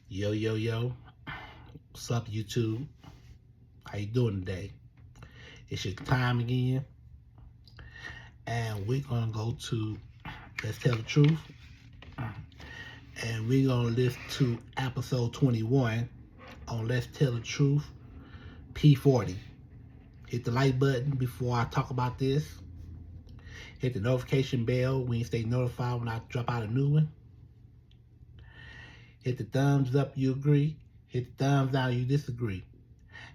Yo, yo, yo. What's up, YouTube? How you doing today? It's your time again. And we're going to go to Let's Tell the Truth. And we're going to listen to episode 21 on Let's Tell the Truth, P40. Hit the like button before I talk about this. Hit the notification bell when you stay notified when I drop out a new one. Hit the thumbs up, you agree. Hit the thumbs down, you disagree.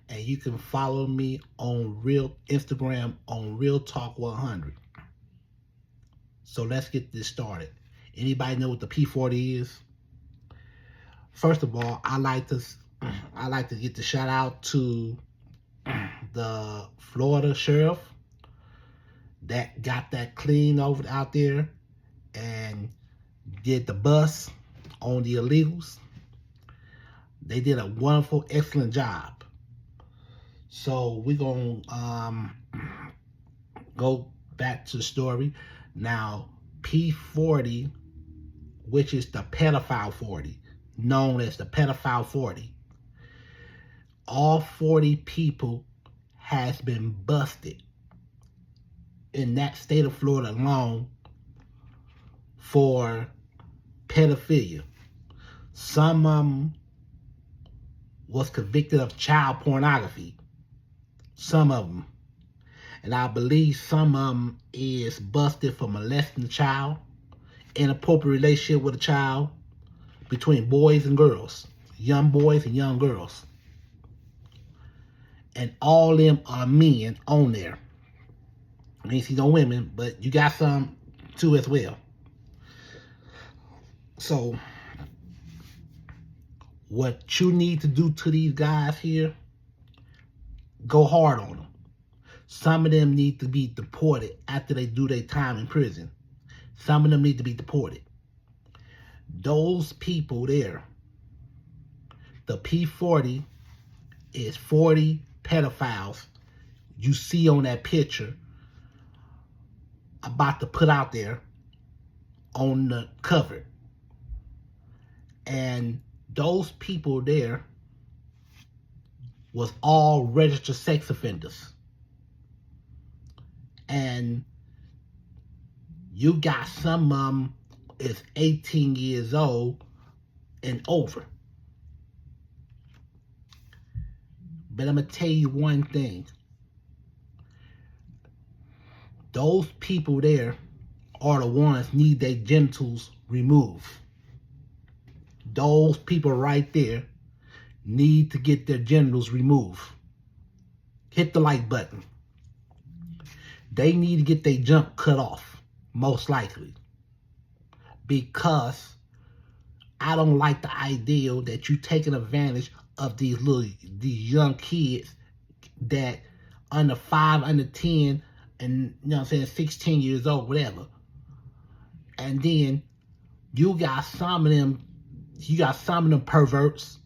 And you can follow me on Instagram on Real Talk 100. So let's get this started. Anybody know what the P40 is? First of all, I like to get the shout out to the Florida sheriff that got that clean over out there and did the bust on the illegals. They did a wonderful, excellent job. So we're going to go back to the story. Now, P40, which is the pedophile 40, known as the pedophile 40, all 40 people has been busted in that state of Florida alone for pedophilia. Some of them was convicted of child pornography. Some of them. And I believe some of them is busted for molesting a child, inappropriate relationship with a child, between boys and girls, young boys and young girls. And all of them are men on there. I ain't see no women, but you got some too as well. So, what you need to do to these guys here, go hard on them. Some of them need to be deported after they do their time in prison. Some of them need to be deported. Those people there, the P40 is 40 pedophiles you see on that picture about to put out there on the cover. And those people there was all registered sex offenders. And you got some of them is 18 years old and over. But I'm going to tell you one thing. Those people there are the ones need their genitals removed. Those people right there need to get their genitals removed. Hit the like button. They need to get their junk cut off, most likely. Because I don't like the idea that you taking advantage of these young kids that under 5, under 10, and you know what I'm saying, 16 years old, whatever. And then you got some of them perverts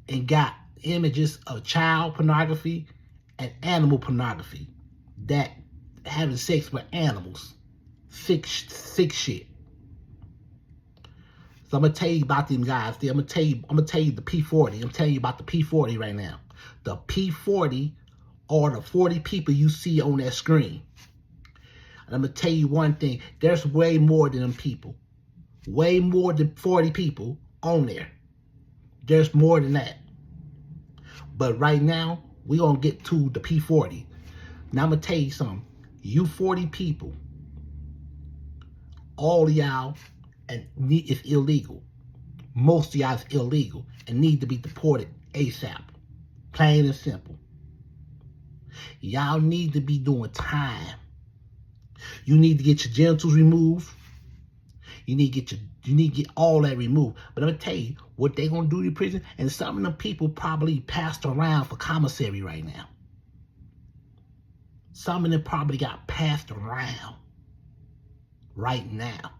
and got images of child pornography and animal pornography, that having sex with animals. Sick shit. So I'm gonna tell you about them guys. I'm gonna tell you the P40. I'm telling you about the P40 right now. The P40 are the 40 people you see on that screen. And I'm gonna tell you one thing. There's way more than them people. Way more than 40 people on there. There's more than that. But right now, we're going to get to the P40. Now, I'm going to tell you something. You 40 people, all of y'all is illegal. Most of y'all is illegal and need to be deported ASAP. Plain and simple. Y'all need to be doing time. You need to get your genitals removed. You need to get all that removed. But I'm going to tell you what they're going to do to prison. And some of them people probably passed around for commissary right now. Some of them probably got passed around right now.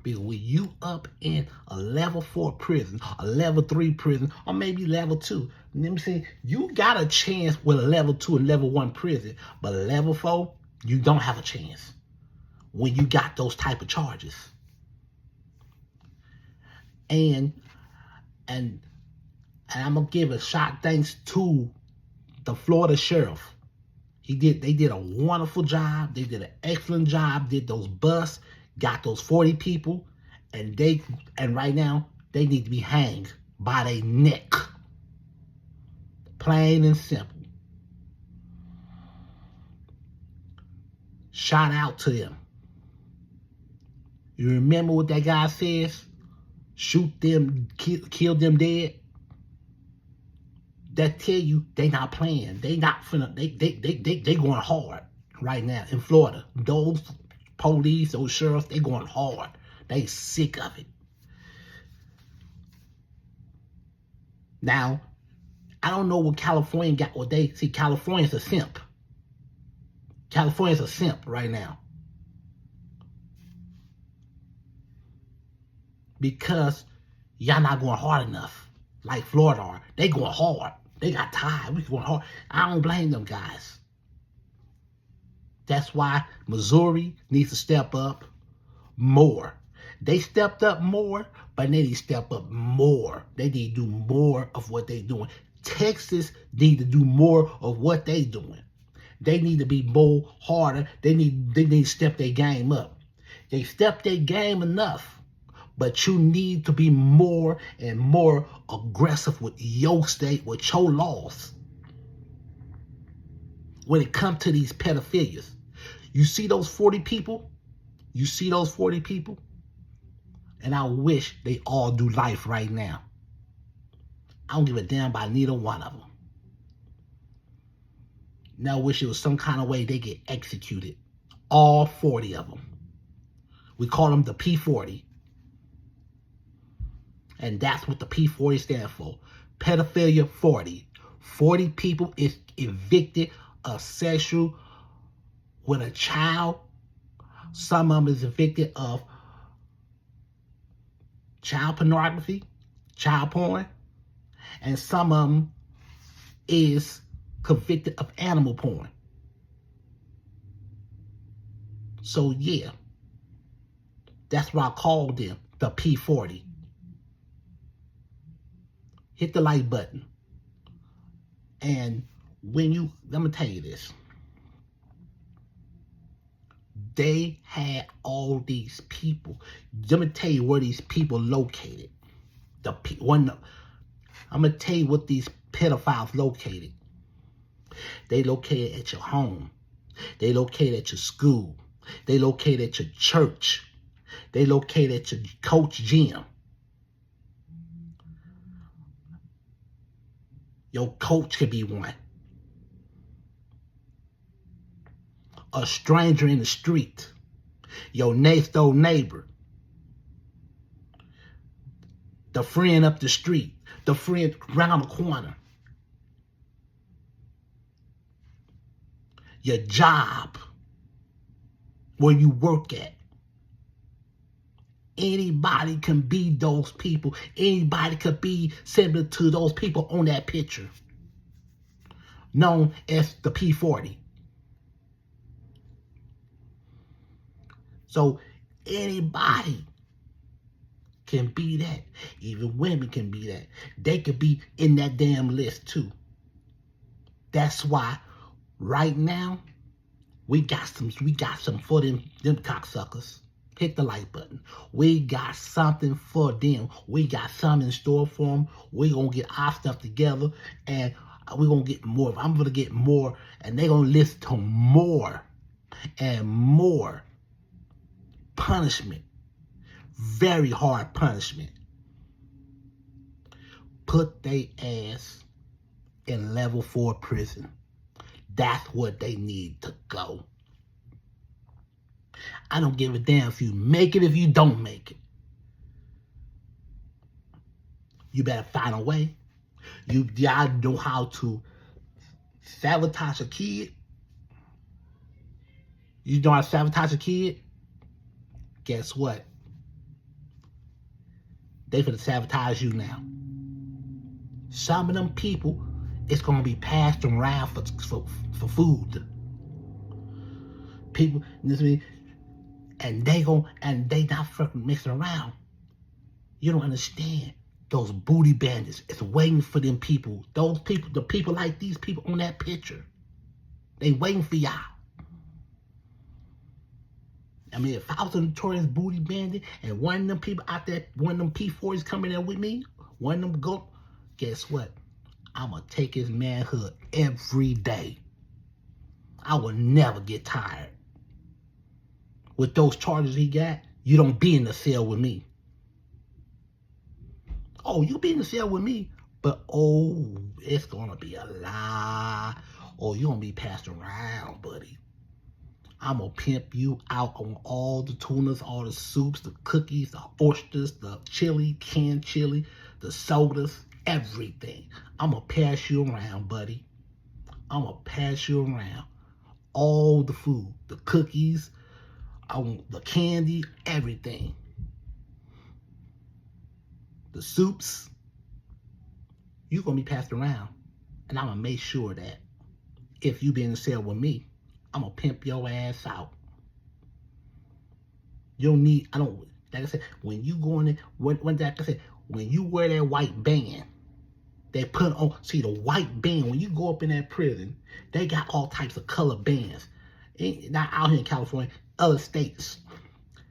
Because when you up in a level 4 prison, a level 3 prison, or maybe level 2, let me say, you got a chance with a level 2 and level 1 prison. But level 4, you don't have a chance when you got those type of charges. And and I'm gonna give a shout thanks to the Florida sheriff. They did a wonderful job. They did an excellent job. Did those busts, got those 40 people, and right now they need to be hanged by their neck. Plain and simple. Shout out to them. You remember what that guy says? Shoot them, kill them dead. That tell you they not playing. They not finna. They going hard right now in Florida. Those police, those sheriffs, they going hard. They sick of it. Now, I don't know what California got. What they see, California's a simp. California's a simp right now. Because y'all not going hard enough like Florida are. They going hard. They got tired. We going hard. I don't blame them guys. That's why Missouri needs to step up more. They stepped up more, but they need to step up more. They need to do more of what they're doing. Texas need to do more of what they're doing. They need to be more harder. They need to step their game up. They stepped their game enough, but you need to be more and more aggressive with your state, with your laws. When it comes to these pedophilias, you see those 40 people? You see those 40 people? And I wish they all do life right now. I don't give a damn about neither one of them. Now I wish it was some kind of way they get executed. All 40 of them. We call them the P40. And that's what the P40 stands for. Pedophilia 40. 40 people is evicted of sexual with a child. Some of them is evicted of child pornography, child porn. And some of them is convicted of animal porn. So yeah, that's why I called them the P40. Hit the like button. And let me tell you this. They had all these people. Let me tell you where these people located. I'm going to tell you what these pedophiles located. They located at your home. They located at your school. They located at your church. They located at your coach gym. Your coach could be one. A stranger in the street. Your next door neighbor. The friend up the street. The friend around the corner. Your job. Where you work at. Anybody can be those people. Anybody could be similar to those people on that picture. Known as the P40. So anybody can be that. Even women can be that. They could be in that damn list too. That's why right now we got some for them cocksuckers. Hit the like button. We got something for them. We got something in store for them. We're going to get our stuff together and we're going to get more. I'm going to get more and they're going to listen to more and more punishment. Very hard punishment. Put their ass in level 4 prison. That's what they need to go. I don't give a damn if you make it, if you don't make it. You better find a way. Y'all know how to sabotage a kid. You know how to sabotage a kid? Guess what? They finna sabotage you now. Some of them people, it's gonna be passed around for food. People, and they not fucking mixing around. You don't understand. Those booty bandits is waiting for them people. Those people, the people like these people on that picture. They waiting for y'all. I mean, if I was a notorious booty bandit and one of them people out there, one of them P40s coming there with me, one of them go, guess what? I'm going to take his manhood every day. I will never get tired. With those charges he got, you don't be in the cell with me. Oh, you be in the cell with me, but oh, it's going to be a lie. Oh, you're going to be passed around, buddy. I'm going to pimp you out on all the tunas, all the soups, the cookies, the oysters, the chili, canned chili, the sodas, everything. I'm going to pass you around, buddy. I'm going to pass you around. All the food, the cookies, the candy, everything. The soups, you're going to be passed around. And I'm going to make sure that if you be in the cell with me, I'm going to pimp your ass out. You don't need, like I said, when you go in there, like I said, when you wear that white band, they put on, see the white band, when you go up in that prison, they got all types of color bands. Not out here in California, other states.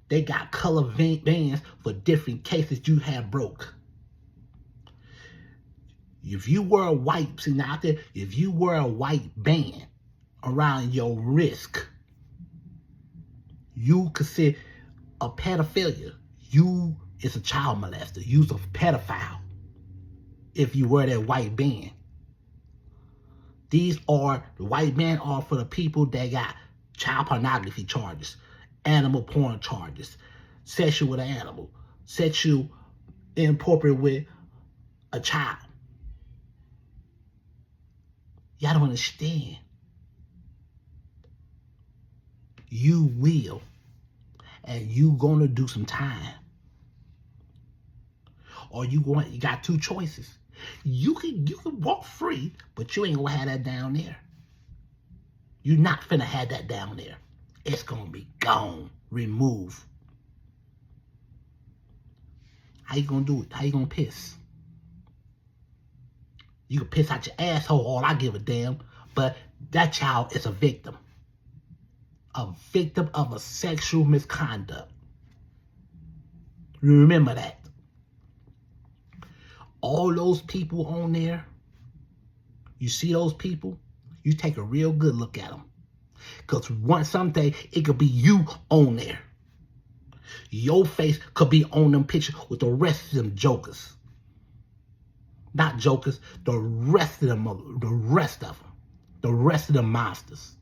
They got color bands for different cases you have broke. If you wear a white, see now out there, if you wear a white band around your wrist, you consider a pedophilia. You is a child molester. You's a pedophile if you wear that white band. The white band are for the people that got child pornography charges, animal porn charges, sexual with an animal, sexual inappropriate with a child. Y'all don't understand. You will, and you gonna do some time. Or you got two choices. You can walk free, but you ain't gonna have that down there. You're not finna have that down there. It's gonna be gone, removed. How you gonna do it? How you gonna piss? You can piss out your asshole, all I give a damn, but that child is a victim. A victim of a sexual misconduct. Remember that. All those people on there, you see those people, you take a real good look at them. Because someday it could be you on there. Your face could be on them pictures with the rest of them jokers. Not jokers, the rest of them, the rest of them monsters.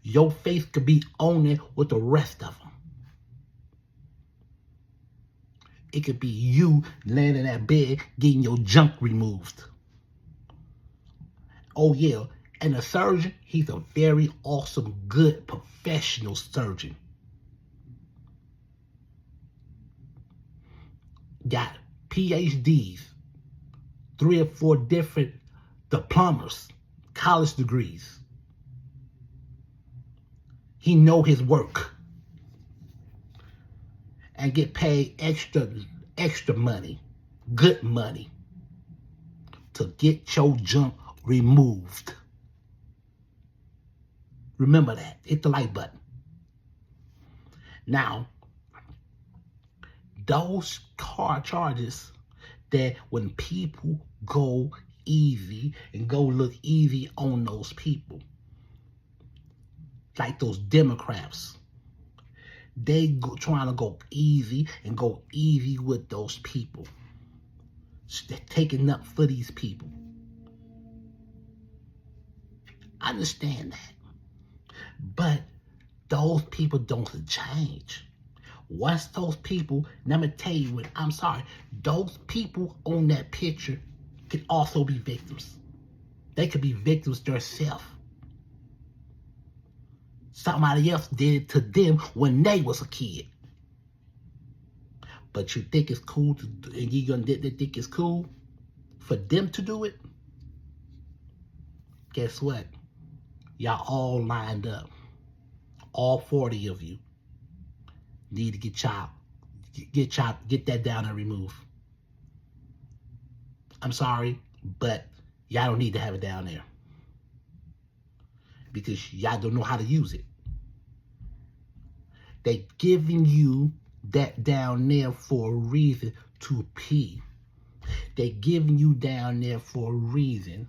Your face could be on there with the rest of them. It could be you laying in that bed getting your junk removed. Oh yeah, and the surgeon, he's a very awesome, good, professional surgeon. Got PhDs, 3 or 4 different diplomas, college degrees. He know his work. And get paid extra money, good money, to get your junk removed. Remember that. Hit the like button. Now, those car charges that when people go easy and go look easy on those people, like those Democrats, they trying to go easy and go easy with those people. They're taking up for these people. I understand that. But those people don't change. Once those people, let me tell you what, I'm sorry, those people on that picture can also be victims. They could be victims themselves. Somebody else did it to them when they was a kid. But you think it's cool and you gonna think it's cool for them to do it? Guess what? Y'all all lined up. All 40 of you need to get get that down there removed. I'm sorry, but y'all don't need to have it down there because y'all don't know how to use it. They giving you that down there for a reason to pee. They giving you down there for a reason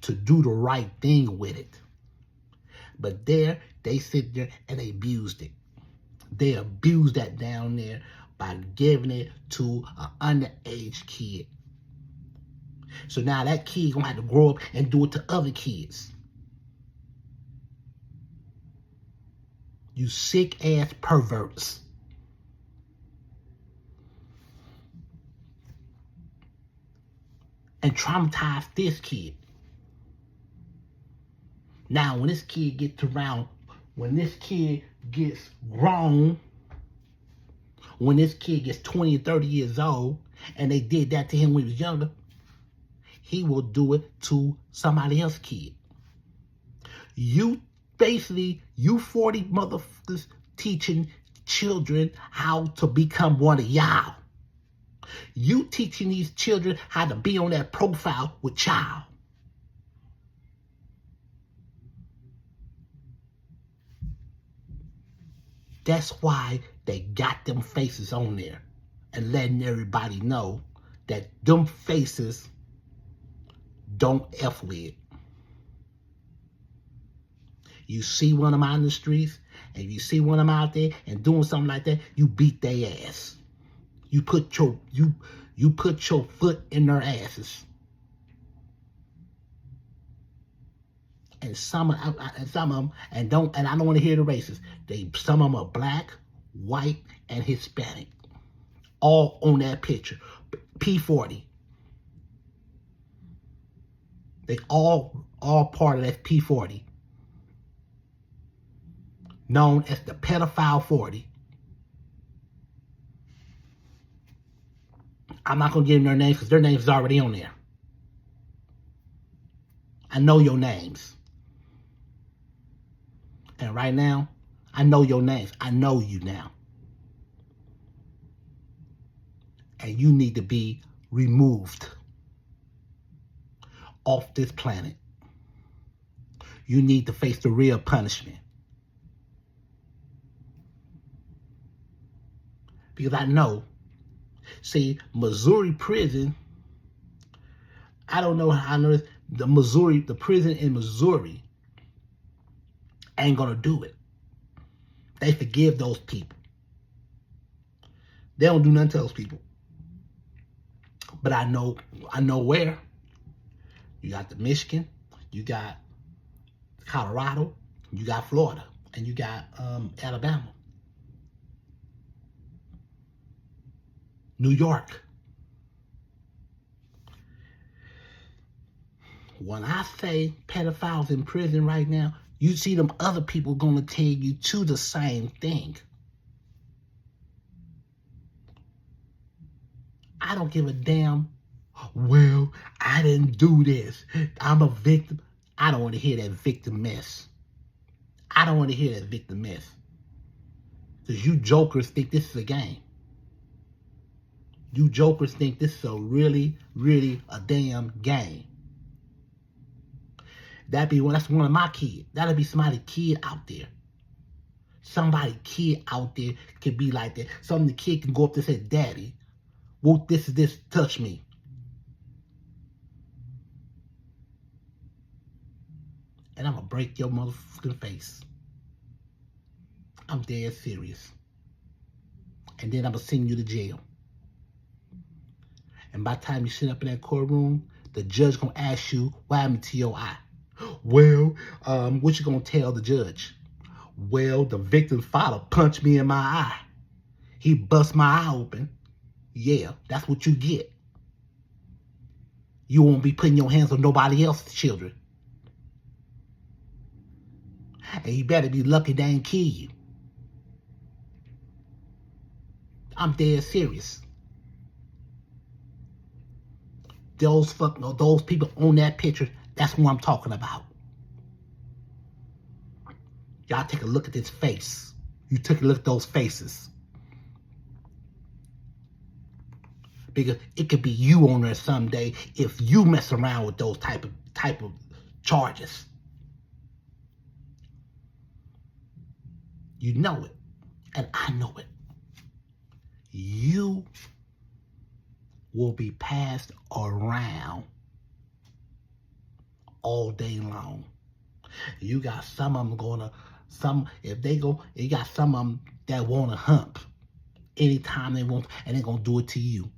to do the right thing with it. But there, they sit there and they abused it. They abused that down there by giving it to an underage kid. So now that kid gonna have to grow up and do it to other kids. You sick ass perverts. And traumatize this kid. Now when this kid gets around, when this kid gets grown, when this kid gets 20 or 30 years old, and they did that to him when he was younger, he will do it to somebody else's kid. You 40 motherfuckers teaching children how to become one of y'all. You teaching these children how to be on that profile with child. That's why they got them faces on there and letting everybody know that them faces don't F with. You see one of them out in the streets, and you see one of them out there and doing something like that, you beat their ass. You put your foot in their asses. And some of them, and I don't want to hear the races. Some of them are black, white, and Hispanic, all on that picture. P40. They all part of that P40, known as the pedophile 40. I'm not gonna give them their names because their names is already on there. I know your names. And right now, I know your names. I know you now. And you need to be removed off this planet. You need to face the real punishment. Because I know, see, Missouri prison, I don't know how I know this, the prison in Missouri ain't gonna do it. They forgive those people. They don't do nothing to those people. But I know where. You got the Michigan, you got Colorado, you got Florida, and you got Alabama. New York. When I say pedophiles in prison right now, you see them other people gonna tell you to the same thing. I don't give a damn. Well, I didn't do this. I'm a victim. I don't want to hear that victim mess. I don't want to hear that victim mess. Because you jokers think this is a game. You jokers think this is a really, really a damn game. That's one of my kids. That'll be somebody's kid out there. Somebody's kid out there could be like that. The kid can go up there and say, Daddy, won't this touch me? And I'm going to break your motherfucking face. I'm dead serious. And then I'm going to send you to jail. And by the time you sit up in that courtroom, the judge going to ask you, what happened to your eye? Well, what you going to tell the judge? Well, the victim's father punched me in my eye. He bust my eye open. Yeah, that's what you get. You won't be putting your hands on nobody else's children. And you better be lucky they ain't kill you. I'm dead serious. Those people on that picture, that's who I'm talking about. Y'all take a look at this face. You take a look at those faces. because it could be you on there someday if you mess around with those type of charges. You know it, and I know it. You will be passed around all day long. You got some of them you got some of them that want to hump anytime they want, and they're going to do it to you.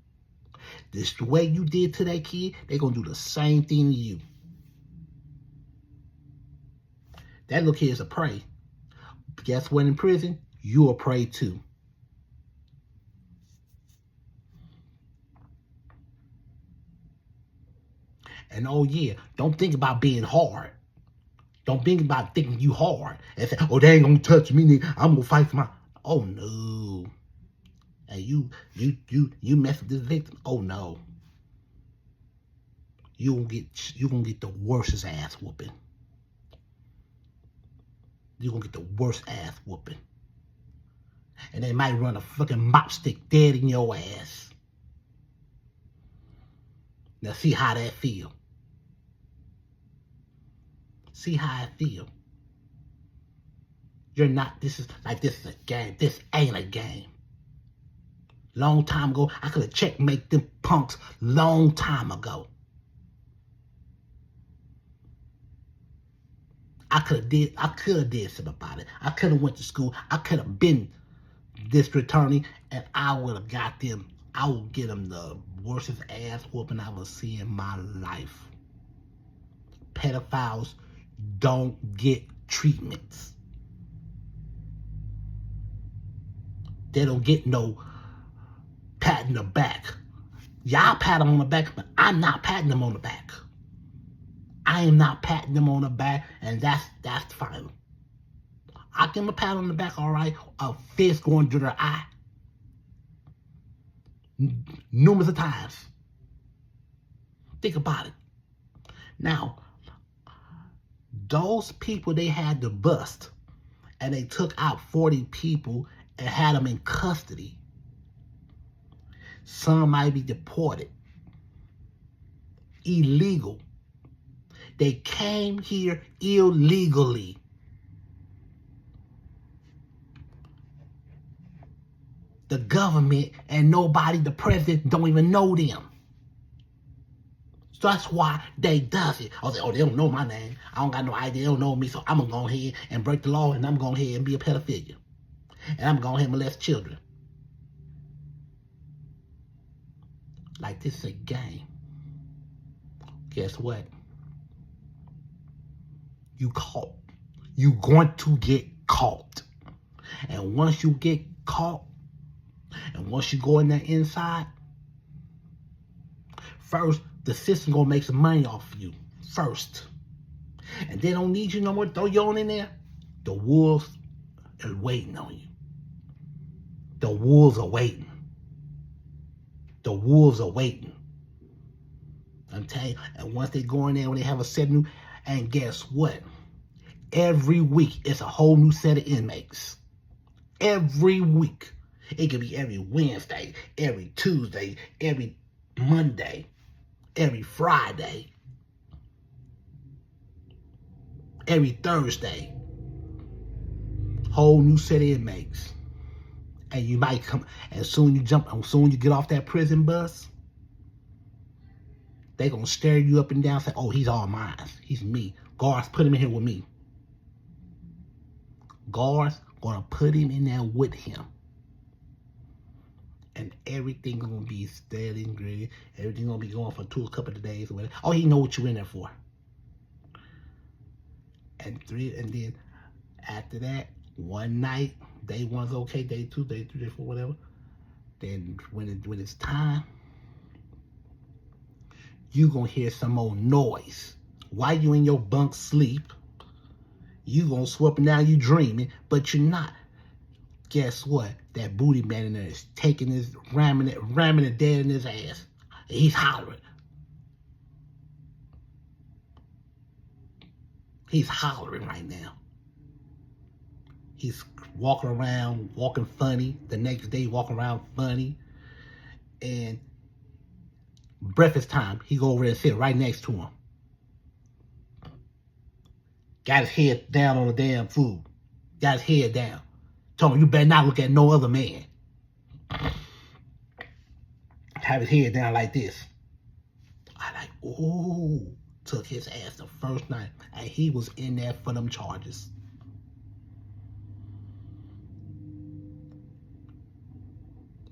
This the way you did to that kid, they're going to do the same thing to you. That little kid's a prey. Guess what? In prison, you a prey too. And oh yeah, don't think about being hard. Don't think about thinking you hard and say, oh, they ain't gonna touch me, nigga. I'm gonna fight for my. Oh no. And you mess with this victim. Oh no. You gonna get the worst ass whooping. You're gonna get the worst ass whooping. And they might run a fucking mop stick dead in your ass. Now see how that feel. See how it feel. This is a game. This ain't a game. Long time ago, I could have checkmate them punks long time ago. I could have did something about it. I could have went to school. I could have been district attorney, and I would have got them. I would get them the worst ass whooping I would see in my life. Pedophiles don't get treatments. They don't get no pat in the back. Y'all pat them on the back, but I'm not patting them on the back. I am not patting them on the back, and that's fine. I give them a pat on the back, all right. A fist going through their eye. Numerous of times. Think about it. Now, those people they had to bust, and they took out 40 people and had them in custody. Some might be deported. Illegal. They came here illegally. The government and nobody, the president, don't even know them. So that's why they does it. Oh, they don't know my name. I don't got no idea. They don't know me, so I'm going to go ahead and break the law, and I'm going to go ahead and be a pedophilia. And I'm going to go ahead and molest children. Like this is a game. Guess what? You caught. You going to get caught. And once you get caught, and once you go in there inside, first, the system gonna make some money off of you. First. And they don't need you no more. Throw you on in there. The wolves are waiting on you. The wolves are waiting. The wolves are waiting. I'm telling you, and once they go in there, when they have a set new, and guess what? Every week, it's a whole new set of inmates. Every week. It could be every Wednesday, every Tuesday, every Monday, every Friday, every Thursday. Whole new set of inmates. And you might come, as soon you get off that prison bus, they gonna stare you up and down and say, oh, he's all mine. He's me. Guards, put him in here with me. Guards gonna put him in there with him. And everything gonna be steady and great. Everything gonna be going for a couple of days or whatever. Oh, he know what you in there for. And then after that, one night, day one's okay, day two, day three, day four, whatever. Then when it's time, you gonna hear some old noise. While you in your bunk sleep, you gonna swoop and now you dreaming, but you're not. Guess what? That booty man in there is taking his, ramming it dead in his ass. And he's hollering. He's hollering right now. He's walking around, walking funny. The next day, walking around funny. And Breakfast time, he go over there and sit right next to him. Got his head down on the damn food. Got his head down. Told him, you better not look at no other man. Have his head down like this. I like, ooh. Took his ass the first night. And he was in there for them charges.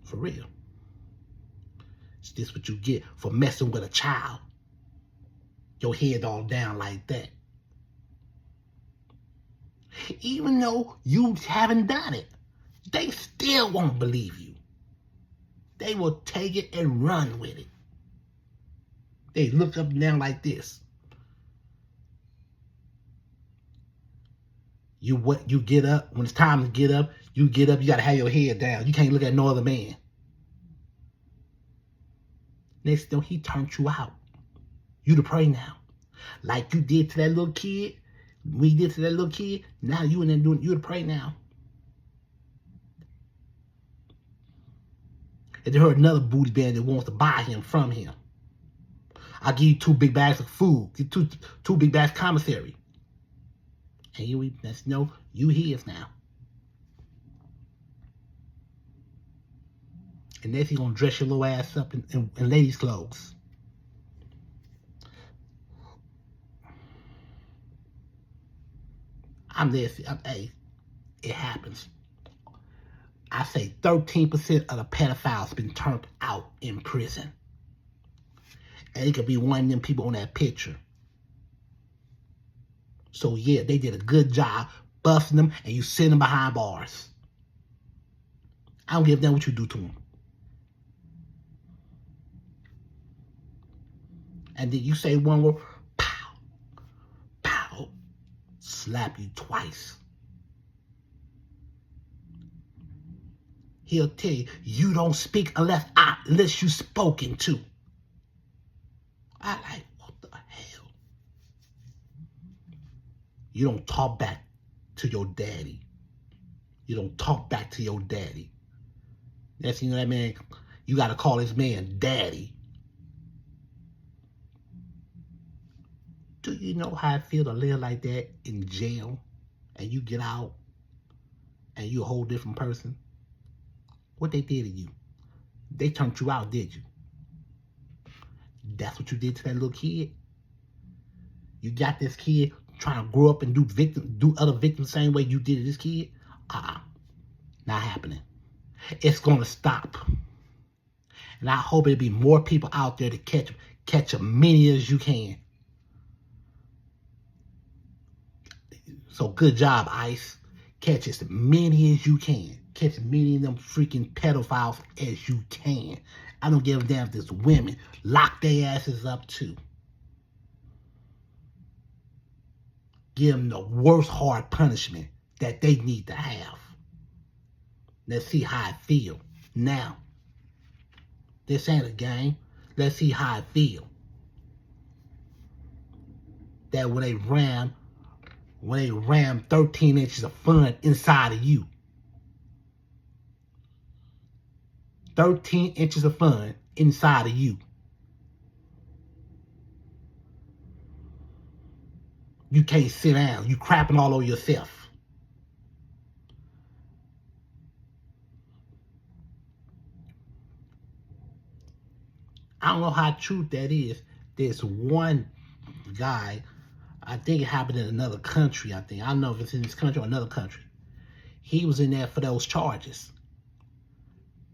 For real. Is this what you get for messing with a child? Your head all down like that. Even though you haven't done it, they still won't believe you. They will take it and run with it. They look up and down like this. You get up, when it's time to get up, you gotta have your head down. You can't look at no other man. Next thing, he turned you out. You to pray now. Like you did to that little kid. We did to that little kid. Now you in there doing, you to pray now. And they heard another booty band that wants to buy him from him. I'll give you 2 big bags of food. Get two big bags of commissary. And you his now. And then he gonna dress your little ass up in ladies' clothes. Hey, it happens. I say 13% of the pedophiles been turned out in prison. And it could be one of them people on that picture. So yeah, they did a good job busting them, and you send them behind bars. I don't give a damn what you do to them. And then you say one word, pow, pow, slap you twice. He'll tell you, you don't speak unless you spoken to. I like, what the hell? You don't talk back to your daddy. You don't talk back to your daddy. Next thing you know, that man, you got to call this man daddy. Do you know how it feels to live like that in jail? And you get out and you're a whole different person? What they did to you? They turned you out, did you? That's what you did to that little kid? You got this kid trying to grow up and do other victims the same way you did to this kid? Not happening. It's going to stop. And I hope there'll be more people out there to catch as many as you can. So good job, ICE. Catch as many as you can. Catch as many of them freaking pedophiles as you can. I don't give a damn if it's women. Lock their asses up too. Give them the worst hard punishment that they need to have. Let's see how it feel. Now, this ain't a game. Let's see how it feel. That when they ram 13 inches of fun inside of you. 13 inches of fun inside of you. You can't sit down. You crapping all over yourself. I don't know how true that is. There's one guy, I think it happened in another country, I don't know if it's in this country or another country. He was in there for those charges.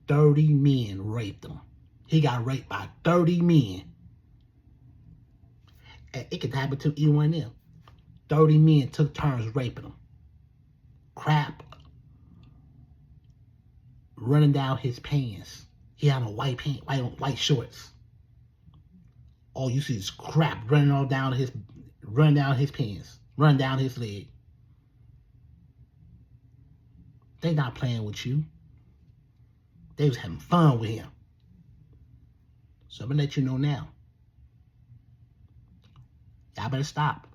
30 men raped him. He got raped by 30 men. And it could happen to either one of them. 30 men took turns raping him. Crap running down his pants. He had on white shorts. All you see is crap running down his pants, running down his leg. They not playing with you. They was having fun with him. So I'm gonna let you know now. Y'all better stop.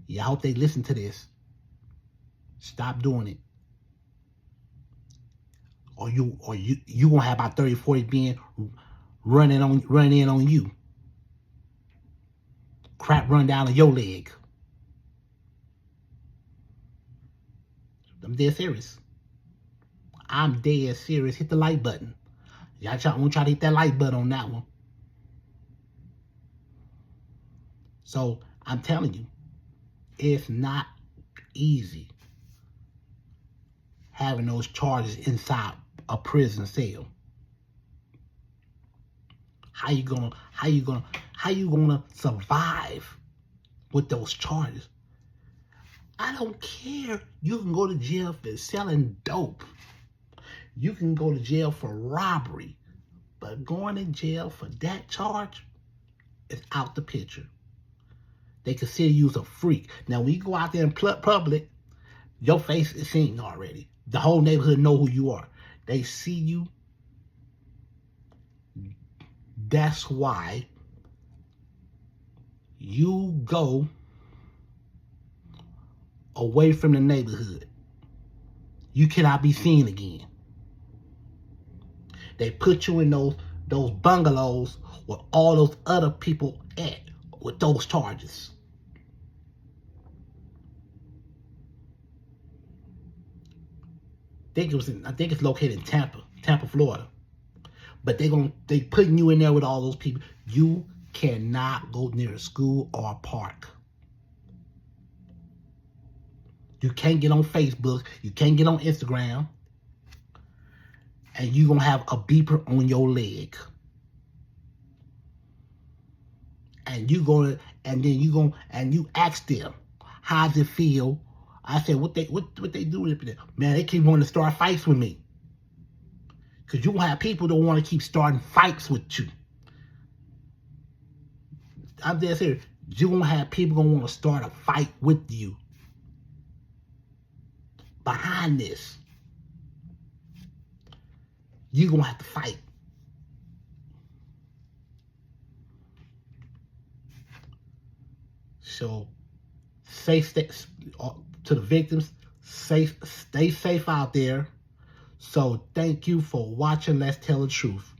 I hope they listen to this. Stop doing it. Or you gonna have about 30, 40 men run in on you. Crap run down on your leg. I'm dead serious. I'm dead serious. Hit the like button. Y'all want to try to hit that like button on that one. So I'm telling you, it's not easy having those charges inside a prison cell. How you gonna survive with those charges? I don't care. You can go to jail for selling dope. You can go to jail for robbery. But going to jail for that charge is out the picture. They consider you as a freak. Now, when you go out there in public, your face is seen already. The whole neighborhood know who you are. They see you. That's why you go away from the neighborhood. You cannot be seen again. They put you in those bungalows with all those other people at with those charges. I think it's located in Tampa, Florida. But they putting you in there with all those people. You cannot go near a school or a park. You can't get on Facebook. You can't get on Instagram. And you're gonna have a beeper on your leg. And you ask them, how does it feel? I said, what they do? Man, they keep wanting to start fights with me. Because you gonna have people that want to keep starting fights with you. I'm dead serious. You're gonna have people gonna want to start a fight with you. Behind this, you're gonna have to fight. So, stay to the victims. Stay safe out there. So, thank you for watching Let's Tell the Truth.